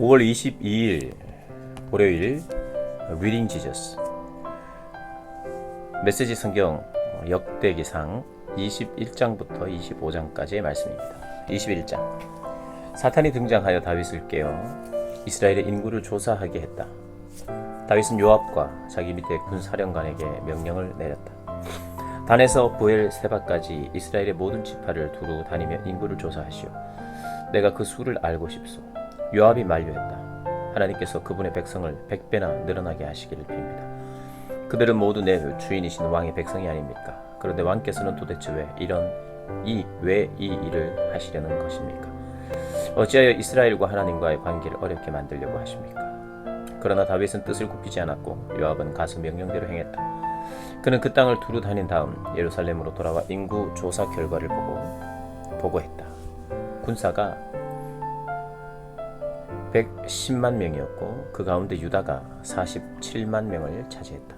5월 22일 월요일 리딩 지저스 메시지 성경 역대기상 21장부터 25장까지의 말씀입니다. 21장 사탄이 등장하여 다윗을 깨어 이스라엘의 인구를 조사하게 했다. 다윗은 요압과 자기 밑에 군사령관에게 명령을 내렸다. 단에서 부엘세바까지 이스라엘의 모든 지파를 두루 다니며 인구를 조사하시오. 내가 그 수를 알고 싶소. 요압이 만류했다. 하나님께서 그분의 백성을 100배나 늘어나게 하시기를 빕니다. 그들은 모두 내 주인이신 왕의 백성이 아닙니까? 그런데 왕께서는 도대체 왜 이 일을 하시려는 것입니까? 어찌하여 이스라엘과 하나님과의 관계를 어렵게 만들려고 하십니까? 그러나 다윗은 뜻을 굽히지 않았고 요압은 가서 명령대로 행했다. 그는 그 땅을 두루 다닌 다음 예루살렘으로 돌아와 인구 조사 결과를 보고했다. 군사가 110만 명이었고 그 가운데 유다가 47만 명을 차지했다.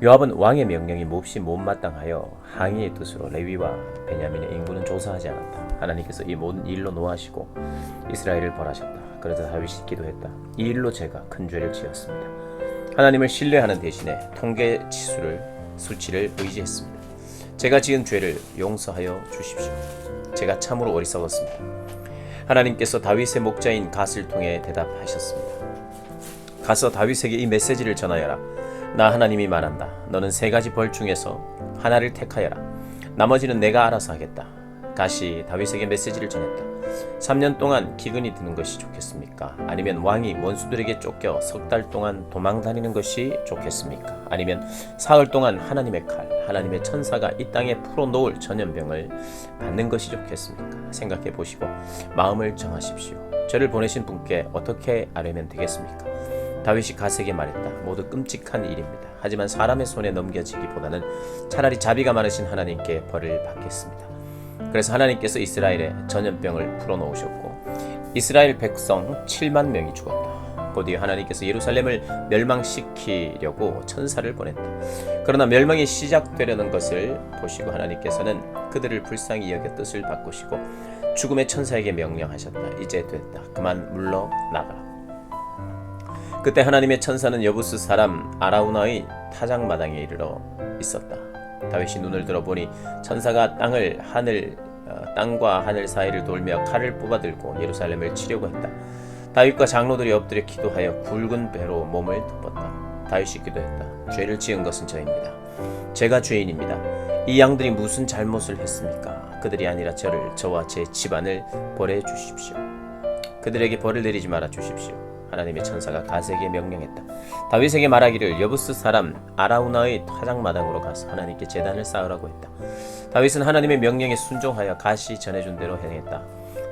요압은 왕의 명령이 몹시 못마땅하여 항의의 뜻으로 레위와 베냐민의 인구는 조사하지 않았다. 하나님께서 이 모든 일로 노하시고 이스라엘을 벌하셨다. 그러자 다윗이 기도했다. 이 일로 제가 큰 죄를 지었습니다. 하나님을 신뢰하는 대신에 통계 수치를 의지했습니다. 제가 지은 죄를 용서하여 주십시오. 제가 참으로 어리석었습니다. 하나님께서 다윗의 목자인 갓을 통해 대답하셨습니다. 가서 다윗에게 이 메시지를 전하여라. 나 하나님이 말한다. 너는 3가지 벌 중에서 하나를 택하여라. 나머지는 내가 알아서 하겠다. 갓이 다윗에게 메시지를 전했다. 3년 동안 기근이 드는 것이 좋겠습니까? 아니면 왕이 원수들에게 쫓겨 3달 동안 도망 다니는 것이 좋겠습니까? 아니면 사흘 동안 하나님의 칼, 하나님의 천사가 이 땅에 풀어놓을 전염병을 받는 것이 좋겠습니까? 생각해 보시고 마음을 정하십시오. 저를 보내신 분께 어떻게 아뢰면 되겠습니까? 다윗이 갓에게 말했다. 모두 끔찍한 일입니다. 하지만 사람의 손에 넘겨지기보다는 차라리 자비가 많으신 하나님께 벌을 받겠습니다. 그래서 하나님께서 이스라엘에 전염병을 풀어놓으셨고 이스라엘 백성 7만 명이 죽었다. 곧이어 하나님께서 예루살렘을 멸망시키려고 천사를 보냈다. 그러나 멸망이 시작되려는 것을 보시고 하나님께서는 그들을 불쌍히 여겨 뜻을 바꾸시고 죽음의 천사에게 명령하셨다. 이제 됐다. 그만 물러나가라. 그때 하나님의 천사는 여부스 사람 아라우나의 타작마당에 이르러 있었다. 다윗이 눈을 들어보니 천사가 땅과 하늘 사이를 돌며 칼을 뽑아들고 예루살렘을 치려고 했다. 다윗과 장로들이 엎드려 기도하여 굵은 배로 몸을 덮었다. 다윗이 기도했다. 죄를 지은 것은 저입니다. 제가 죄인입니다. 이 양들이 무슨 잘못을 했습니까? 그들이 아니라 저와 제 집안을 벌해 주십시오. 그들에게 벌을 내리지 말아 주십시오. 하나님의 천사가 갓에게 명령했다. 다윗에게 말하기를 여부스 사람 아라우나의 타작마당으로 가서 하나님께 제단을 쌓으라고 했다. 다윗은 하나님의 명령에 순종하여 갓이 전해준 대로 행했다.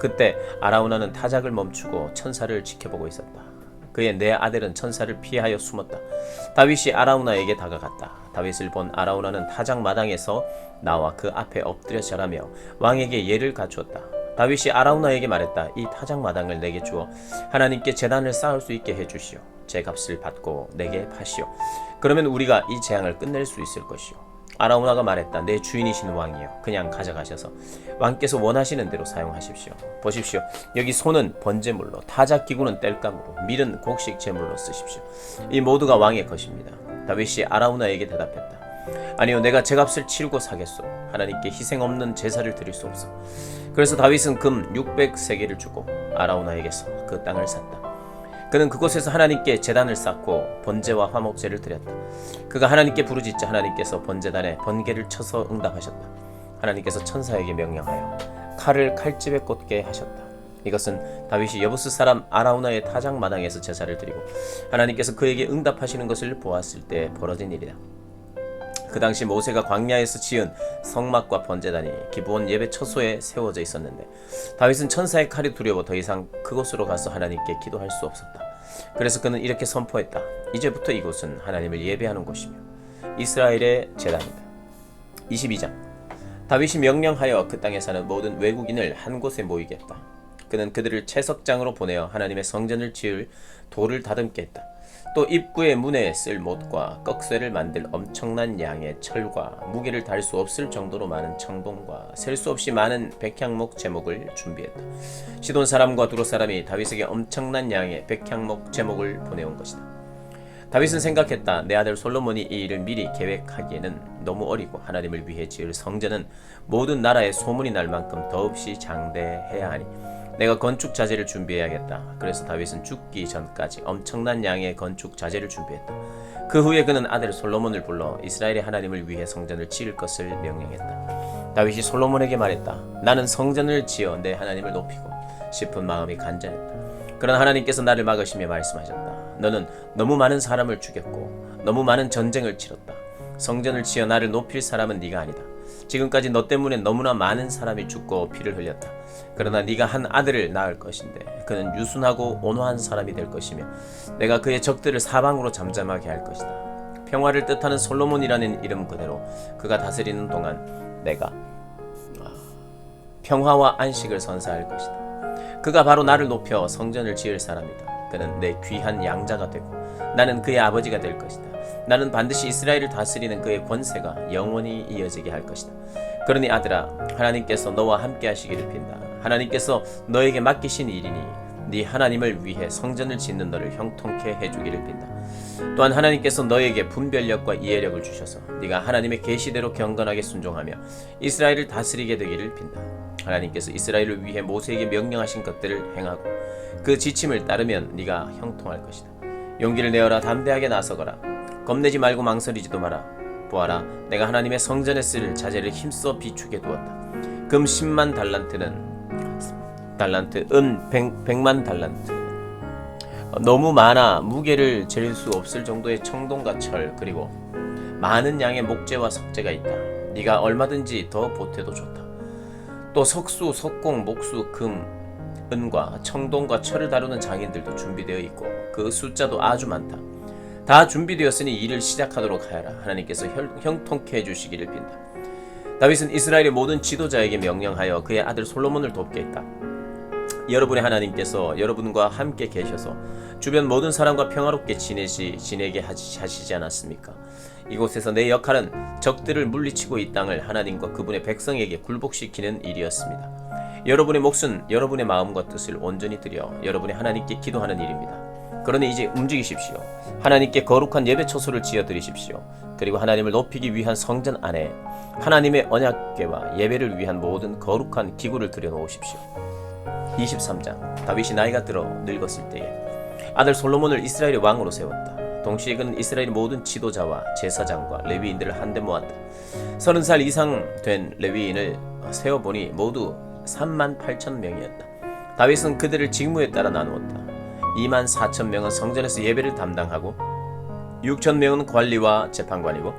그때 아라우나는 타작을 멈추고 천사를 지켜보고 있었다. 그의 네 아들은 천사를 피하여 숨었다. 다윗이 아라우나에게 다가갔다. 다윗을 본 아라우나는 타작마당에서 나와 그 앞에 엎드려 절하며 왕에게 예를 갖추었다. 다윗이 아라우나에게 말했다. 이 타작마당을 내게 주어 하나님께 제단을 쌓을 수 있게 해주시오. 제 값을 받고 내게 파시오. 그러면 우리가 이 재앙을 끝낼 수 있을 것이오. 아라우나가 말했다. 내 주인이신 왕이여, 그냥 가져가셔서 왕께서 원하시는 대로 사용하십시오. 보십시오. 여기 소는 번제물로, 타작기구는 땔감으로, 밀은 곡식 제물로 쓰십시오. 이 모두가 왕의 것입니다. 다윗이 아라우나에게 대답했다. 아니요, 내가 제 값을 치르고 사겠소. 하나님께 희생 없는 제사를 드릴 수 없어. 그래서 다윗은 금 600세겔을 주고 아라우나에게서 그 땅을 샀다. 그는 그곳에서 하나님께 제단을 쌓고 번제와 화목제를 드렸다. 그가 하나님께 부르짖자 하나님께서 번제단에 번개를 쳐서 응답하셨다. 하나님께서 천사에게 명령하여 칼을 칼집에 꽂게 하셨다. 이것은 다윗이 여부스 사람 아라우나의 타작마당에서 제사를 드리고 하나님께서 그에게 응답하시는 것을 보았을 때 벌어진 일이다. 그 당시 모세가 광야에서 지은 성막과 번제단이 기브온 예배 처소에 세워져 있었는데 다윗은 천사의 칼이 두려워 더 이상 그곳으로 가서 하나님께 기도할 수 없었다. 그래서 그는 이렇게 선포했다. 이제부터 이곳은 하나님을 예배하는 곳이며 이스라엘의 제단이다. 22장 다윗이 명령하여 그 땅에 사는 모든 외국인을 한 곳에 모이게 했다. 그는 그들을 채석장으로 보내어 하나님의 성전을 지을 돌을 다듬게 했다. 또 입구의 문에 쓸 못과 꺽쇠를 만들 엄청난 양의 철과 무게를 달 수 없을 정도로 많은 청동과 셀 수 없이 많은 백향목 제목을 준비했다. 시돈 사람과 두로 사람이 다윗에게 엄청난 양의 백향목 제목을 보내온 것이다. 다윗은 생각했다. 내 아들 솔로몬이 이 일을 미리 계획하기에는 너무 어리고 하나님을 위해 지을 성전은 모든 나라에 소문이 날 만큼 더없이 장대해야 하니 내가 건축 자재를 준비해야겠다. 그래서 다윗은 죽기 전까지 엄청난 양의 건축 자재를 준비했다. 그 후에 그는 아들 솔로몬을 불러 이스라엘의 하나님을 위해 성전을 지을 것을 명령했다. 다윗이 솔로몬에게 말했다. 나는 성전을 지어 내 하나님을 높이고 싶은 마음이 간절했다. 그러나 하나님께서 나를 막으시며 말씀하셨다. 너는 너무 많은 사람을 죽였고 너무 많은 전쟁을 치렀다. 성전을 지어 나를 높일 사람은 네가 아니다. 지금까지 너 때문에 너무나 많은 사람이 죽고 피를 흘렸다. 그러나 네가 한 아들을 낳을 것인데 그는 유순하고 온화한 사람이 될 것이며 내가 그의 적들을 사방으로 잠잠하게 할 것이다. 평화를 뜻하는 솔로몬이라는 이름 그대로 그가 다스리는 동안 내가 평화와 안식을 선사할 것이다. 그가 바로 나를 높여 성전을 지을 사람이다. 그는 내 귀한 양자가 되고 나는 그의 아버지가 될 것이다. 나는 반드시 이스라엘을 다스리는 그의 권세가 영원히 이어지게 할 것이다. 그러니 아들아, 하나님께서 너와 함께 하시기를 빈다. 하나님께서 너에게 맡기신 일이니 네 하나님을 위해 성전을 짓는 너를 형통케 해주기를 빈다. 또한 하나님께서 너에게 분별력과 이해력을 주셔서 네가 하나님의 계시대로 경건하게 순종하며 이스라엘을 다스리게 되기를 빈다. 하나님께서 이스라엘을 위해 모세에게 명령하신 것들을 행하고 그 지침을 따르면 네가 형통할 것이다. 용기를 내어라. 담대하게 나서거라. 겁내지 말고 망설이지도 마라. 보아라, 내가 하나님의 성전에 쓸 자재를 힘써 비축해 두었다. 금 10만 달란트, 은 100만 달란트. 너무 많아 무게를 재릴 수 없을 정도의 청동과 철, 그리고 많은 양의 목재와 석재가 있다. 네가 얼마든지 더 보태도 좋다. 또 석수, 석공, 목수, 금, 은과 청동과 철을 다루는 장인들도 준비되어 있고 그 숫자도 아주 많다. 다 준비되었으니 일을 시작하도록 하여라. 하나님께서 형통케 해주시기를 빈다. 다윗은 이스라엘의 모든 지도자에게 명령하여 그의 아들 솔로몬을 돕게 했다. 여러분의 하나님께서 여러분과 함께 계셔서 주변 모든 사람과 평화롭게 지내게 하시지 않았습니까? 이곳에서 내 역할은 적들을 물리치고 이 땅을 하나님과 그분의 백성에게 굴복시키는 일이었습니다. 여러분의 몫은 여러분의 마음과 뜻을 온전히 드려 여러분의 하나님께 기도하는 일입니다. 그러니 이제 움직이십시오. 하나님께 거룩한 예배 처소를 지어드리십시오. 그리고 하나님을 높이기 위한 성전 안에 하나님의 언약궤와 예배를 위한 모든 거룩한 기구를 들여놓으십시오. 23장. 다윗이 나이가 들어 늙었을 때에 아들 솔로몬을 이스라엘의 왕으로 세웠다. 동시에 그는 이스라엘의 모든 지도자와 제사장과 레위인들을 한데 모았다. 30살 이상 된 레위인을 세어보니 모두 38,000명이었다. 다윗은 그들을 직무에 따라 나누었다. 24,000명은 성전에서 예배를 담당하고 6,000명은 관리와 재판관이고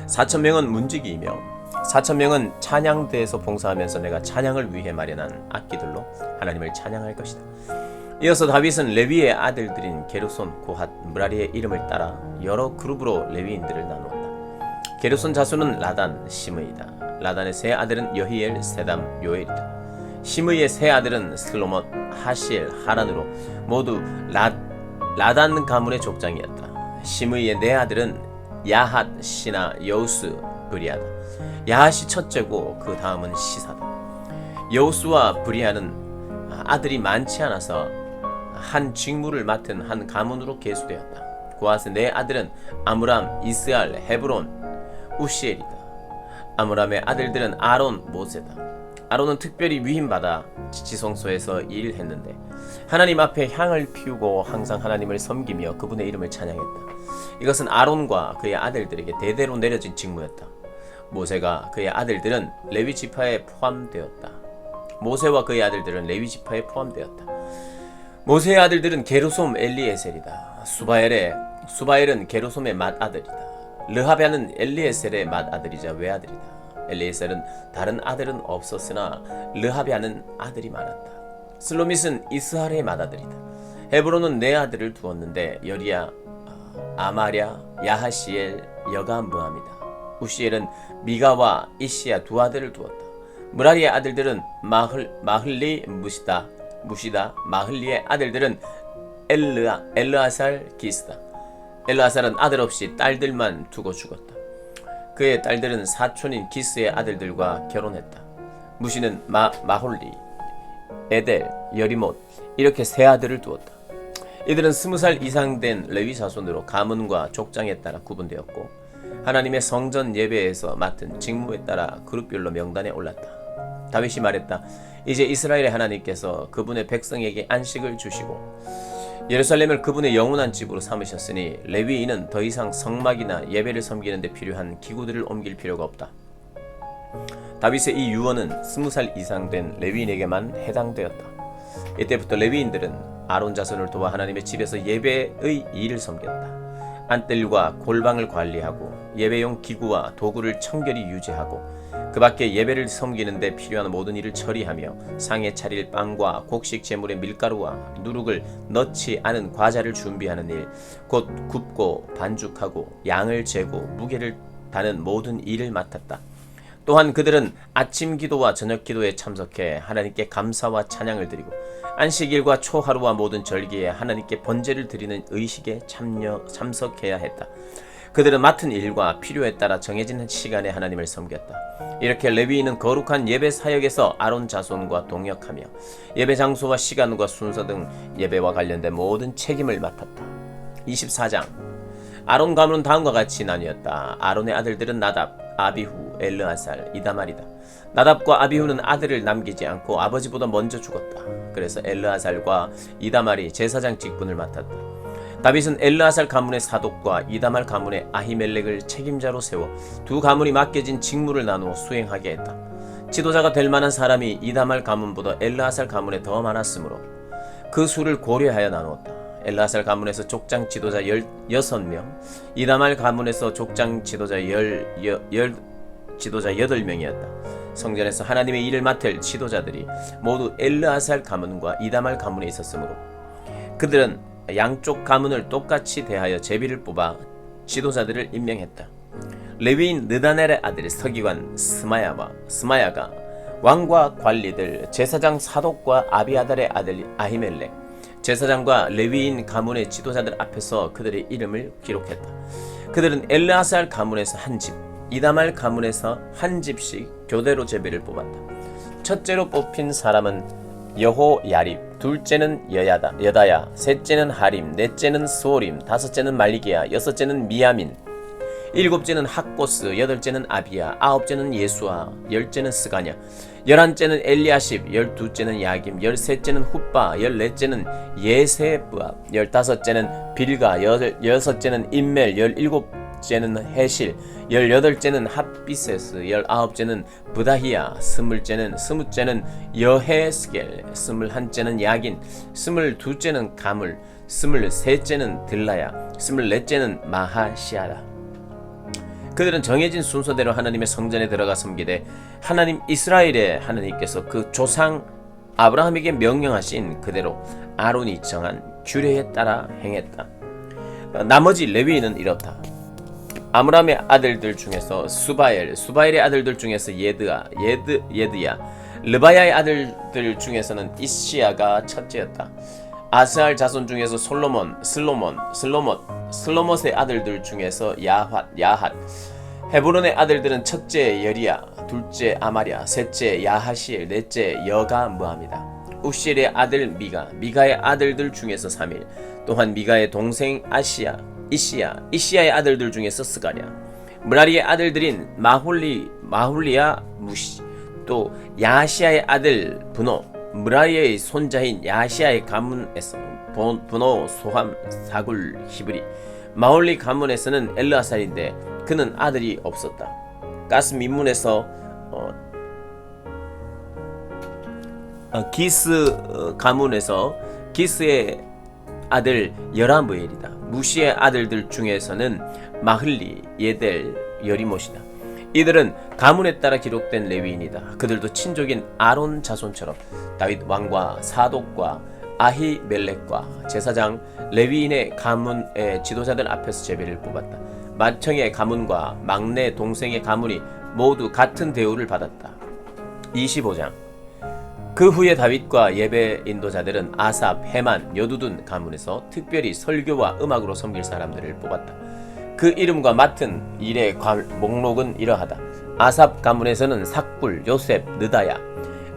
4,000명은 문지기이며 4,000명은 찬양대에서 봉사하면서 내가 찬양을 위해 마련한 악기들로 하나님을 찬양할 것이다. 이어서 다윗은 레위의 아들들인 게르손, 고핫, 무라리의 이름을 따라 여러 그룹으로 레위인들을 나누었다. 게르손 자손은 라단, 시므이다. 라단의 세 아들은 여히엘, 세담, 요엘이다. 시므이의 세 아들은 슬로못, 하실, 하란으로 모두 라단 가문의 족장이었다. 시므이의 네 아들은 야핫, 시나, 여우스, 브리아다. 야핫이 첫째고 그 다음은 시사다. 여우스와 브리아는 아들이 많지 않아서 한 직무를 맡은 한 가문으로 계수되었다. 고핫의 네 아들은 아므람, 이스알, 헤브론, 우시엘이다. 아므람의 아들들은 아론, 모세다. 아론은 특별히 위임받아 지성소에서 일했는데 하나님 앞에 향을 피우고 항상 하나님을 섬기며 그분의 이름을 찬양했다. 이것은 아론과 그의 아들들에게 대대로 내려진 직무였다. 모세가 그의 아들들은 레위 지파에 포함되었다. 모세와 그의 아들들은 레위 지파에 포함되었다. 모세의 아들들은 게르솜, 엘리에셀이다. 수바엘은 게르솜의 맏아들이다. 르하랴는 엘리에셀의 맏아들이자 외아들이다. 엘리에셀은 다른 아들은 없었으나 르하랴는 아들이 많았다. 슬로밋은 이스할의 맏아들이다. 헤브론은 네 아들을 두었는데 여리야, 아마랴, 야하시엘, 여가무함이다. 우시엘은 미가와 이시야 두 아들을 두었다. 무라리의 아들들은 마흘리, 무시다. 마흘리의 아들들은 엘르아살, 기스다. 엘르아살은 아들 없이 딸들만 두고 죽었다. 그의 딸들은 사촌인 기스의 아들들과 결혼했다. 무시는 마홀리, 에델, 여리못 이렇게 세 아들을 두었다. 이들은 20살 이상 된 레위 자손으로 가문과 족장에 따라 구분되었고 하나님의 성전 예배에서 맡은 직무에 따라 그룹별로 명단에 올랐다. 다윗이 말했다. 이제 이스라엘의 하나님께서 그분의 백성에게 안식을 주시고 예루살렘을 그분의 영원한 집으로 삼으셨으니 레위인은 더 이상 성막이나 예배를 섬기는 데 필요한 기구들을 옮길 필요가 없다. 다윗의 이 유언은 20살 이상 된 레위인에게만 해당되었다. 이때부터 레위인들은 아론 자손을 도와 하나님의 집에서 예배의 일을 섬겼다. 안뜰과 골방을 관리하고 예배용 기구와 도구를 청결히 유지하고 그 밖에 예배를 섬기는 데 필요한 모든 일을 처리하며 상에 차릴 빵과 곡식 제물의 밀가루와 누룩을 넣지 않은 과자를 준비하는 일, 곧 굽고 반죽하고 양을 재고 무게를 다는 모든 일을 맡았다. 또한 그들은 아침 기도와 저녁 기도에 참석해 하나님께 감사와 찬양을 드리고 안식일과 초하루와 모든 절기에 하나님께 번제를 드리는 의식에 참석해야 했다. 그들은 맡은 일과 필요에 따라 정해진 시간에 하나님을 섬겼다. 이렇게 레위인은 거룩한 예배 사역에서 아론 자손과 동역하며 예배 장소와 시간과 순서 등 예배와 관련된 모든 책임을 맡았다. 24장 아론 가문은 다음과 같이 나뉘었다. 아론의 아들들은 나답, 아비후, 엘르아살, 이다말이다. 나답과 아비후는 아들을 남기지 않고 아버지보다 먼저 죽었다. 그래서 엘르아살과 이다말이 제사장 직분을 맡았다. 다윗은 엘르아살 가문의 사독과 이다말 가문의 아히멜렉을 책임자로 세워 두 가문이 맡겨진 직무를 나누어 수행하게 했다. 지도자가 될 만한 사람이 이다말 가문보다 엘르아살 가문에 더 많았으므로 그 수를 고려하여 나누었다. 엘르아살 가문에서 족장 지도자 16명, 이다말 가문에서 족장 지도자 8명이었다. 성전에서 하나님의 일을 맡을 지도자들이 모두 엘르아살 가문과 이다말 가문에 있었으므로 그들은 양쪽 가문을 똑같이 대하여 제비를 뽑아 지도자들을 임명했다. 레위인 느다넬의 아들 서기관 스마야가 왕과 관리들, 제사장 사독과 아비아달의 아들 아히멜렉, 제사장과 레위인 가문의 지도자들 앞에서 그들의 이름을 기록했다. 그들은 엘르아살 가문에서 한 집, 이다말 가문에서 한 집씩 교대로 제비를 뽑았다. 첫째로 뽑힌 사람은 여호야립, 둘째는 여다야, 셋째는 하림, 넷째는 스오림, 다섯째는 말리기야, 여섯째는 미야민, 일곱째는 학고스, 여덟째는 아비야, 아홉째는 예수아, 열째는 스가냐, 열한째는 엘리아십, 열두째는 야김, 열셋째는 훗바, 열넷째는 예세부압, 열다섯째는 빌가, 여섯째는 인멜, 열일곱째는 헤실, 열여덟째는 핫비세스, 열아홉째는 부다히야, 스무째는 여헤스겔, 스물한째는 야긴, 스물두째는 가물, 스물셋째는 들라야, 스물넷째는 마하시아다. 그들은 정해진 순서대로 하나님의 성전에 들어가 섬기되 하나님 이스라엘의 하나님께서 그 조상 아브라함에게 명령하신 그대로 아론이 정한 규례에 따라 행했다. 나머지 레위인은 이렇다. 아므람의 아들들 중에서 수바엘의 아들들 중에서 예드야, 르바야의 아들들 중에서는 이시야가 첫째였다. 아스알 자손 중에서 슬로못의 아들들 중에서 야핫, 헤브론의 아들들은 첫째 여리야, 둘째 아마랴, 셋째 야하시엘, 넷째 여가므함이다. 우시엘의 아들 미가의 아들들 중에서 3일, 또한 미가의 동생 이시야의 아들들 중에서 스가랴, 무라리의 아들들인 마홀리야 무시, 또 야시야의 아들 분노, 무라리의 손자인 야시야의 가문에서 분노, 소함, 사굴, 히브리, 마홀리 가문에서는 엘르아살인데 그는 아들이 없었다. 가스 민문에서 기스 가문에서 기스의 아들 여라무엘이다. 무시의 아들들 중에서는 마흘리, 예델, 여리못이다. 이들은 가문에 따라 기록된 레위인이다. 그들도 친족인 아론 자손처럼 다윗 왕과 사독과 아히멜렉과 제사장 레위인의 가문의 지도자들 앞에서 제비를 뽑았다. 맏형의 가문과 막내 동생의 가문이 모두 같은 대우를 받았다. 25장. 그 후에 다윗과 예배 인도자들은 아삽, 헤만, 여두둔 가문에서 특별히 설교와 음악으로 섬길 사람들을 뽑았다. 그 이름과 맡은 일의 목록은 이러하다. 아삽 가문에서는 삭굴, 요셉, 느다야,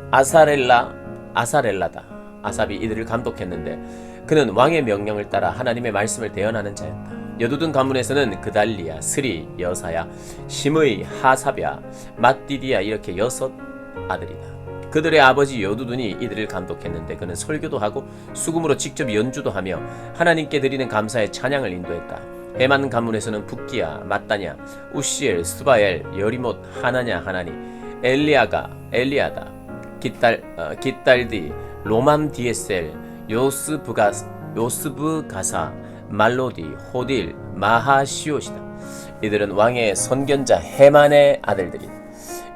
아사렐라다. 아삽이 이들을 감독했는데 그는 왕의 명령을 따라 하나님의 말씀을 대언하는 자였다. 여두둔 가문에서는 그달리야, 스리, 여사야, 시므이, 하사랴, 맏디디야 이렇게 6 아들이다. 그들의 아버지 여두둔이 이들을 감독했는데 그는 설교도 하고 수금으로 직접 연주도 하며 하나님께 드리는 감사의 찬양을 인도했다. 헤만 가문에서는 붓기야, mat다냐, 우시엘, 스바엘, 여리못, 하나냐, 하나니, 엘리아다, 깃달디, 로맘디에셀, 요스브가사, 말로디, 호딜, 마하시옷이다. 이들은 왕의 선견자 헤만의 아들들이다.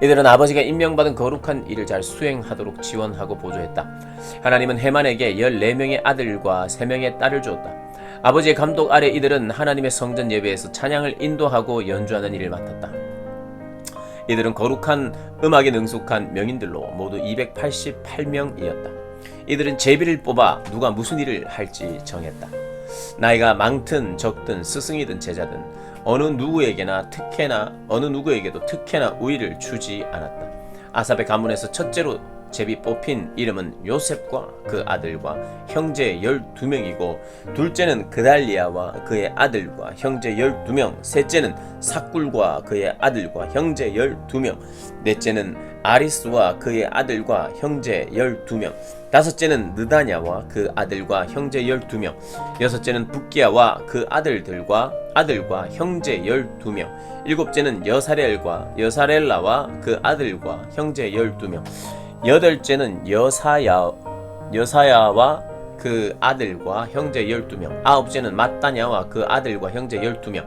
이들은 아버지가 임명받은 거룩한 일을 잘 수행하도록 지원하고 보조했다. 하나님은 헤만에게 14명의 아들과 3명의 딸을 주었다. 아버지의 감독 아래 이들은 하나님의 성전 예배에서 찬양을 인도하고 연주하는 일을 맡았다. 이들은 거룩한 음악에 능숙한 명인들로 모두 288명이었다. 이들은 제비를 뽑아 누가 무슨 일을 할지 정했다. 나이가 많든 적든 스승이든 제자든 어느 누구에게도 특혜나 우위를 주지 않았다. 아삽의 가문에서 첫째로 제비 뽑힌 이름은 요셉과 그 아들과 형제 12명이고 둘째는 그달리아와 그의 아들과 형제 12명, 셋째는 삭굴과 그의 아들과 형제 12명, 넷째는 아리스와 그의 아들과 형제 12명, 다섯째는 느다냐와 그 아들과 형제 12명, 여섯째는 붓기야와 그 아들과 형제 12명, 일곱째는 여사렐라와 그 아들과 형제 12명, 여덟째는 여사야와 그 아들과 형제 12명, 아홉째는 맏다냐와 그 아들과 형제 12명,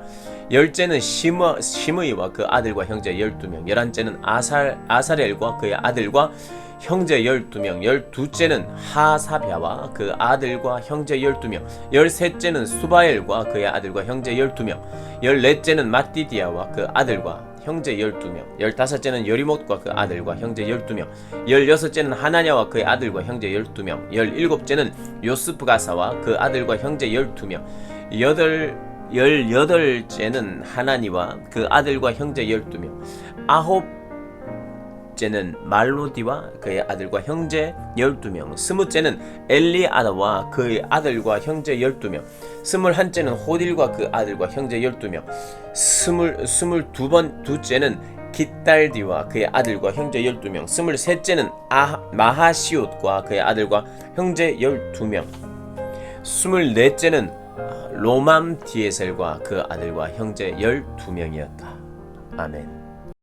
열째는 시므이와 그 아들과 형제 12명, 11째는 아사렐과 그의 아들과 형제 12명, 12째는 하사랴와 그 아들과 형제 12명, 13째는 수바엘과 그의 아들과 형제 12명, 14째는 맏디디야와 그 아들과 형제 12명, 15째는 여리못과 그 아들과 형제 12명, 16째는 하나냐와 그의 아들과 형제 12명, 17째는 요스브가사와 그 아들과 형제 12명, 18째는 하나니와 그 아들과 형제 12명, 9째는 말로디와 그의 아들과 형제 12명, 20째는 엘리아다와 그의 아들과 형제 12명, 21째는 호딜과 그 아들과 형제 12명, 22째는 깃달디와 그의 아들과 형제 12명, 23째는 마하시옷과 그의 아들과 형제 12명, 24째는 로맘디에셀과 그 아들과 형제 12명이었다. 아멘.